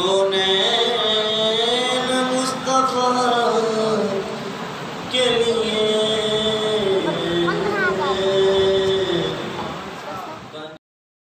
कोने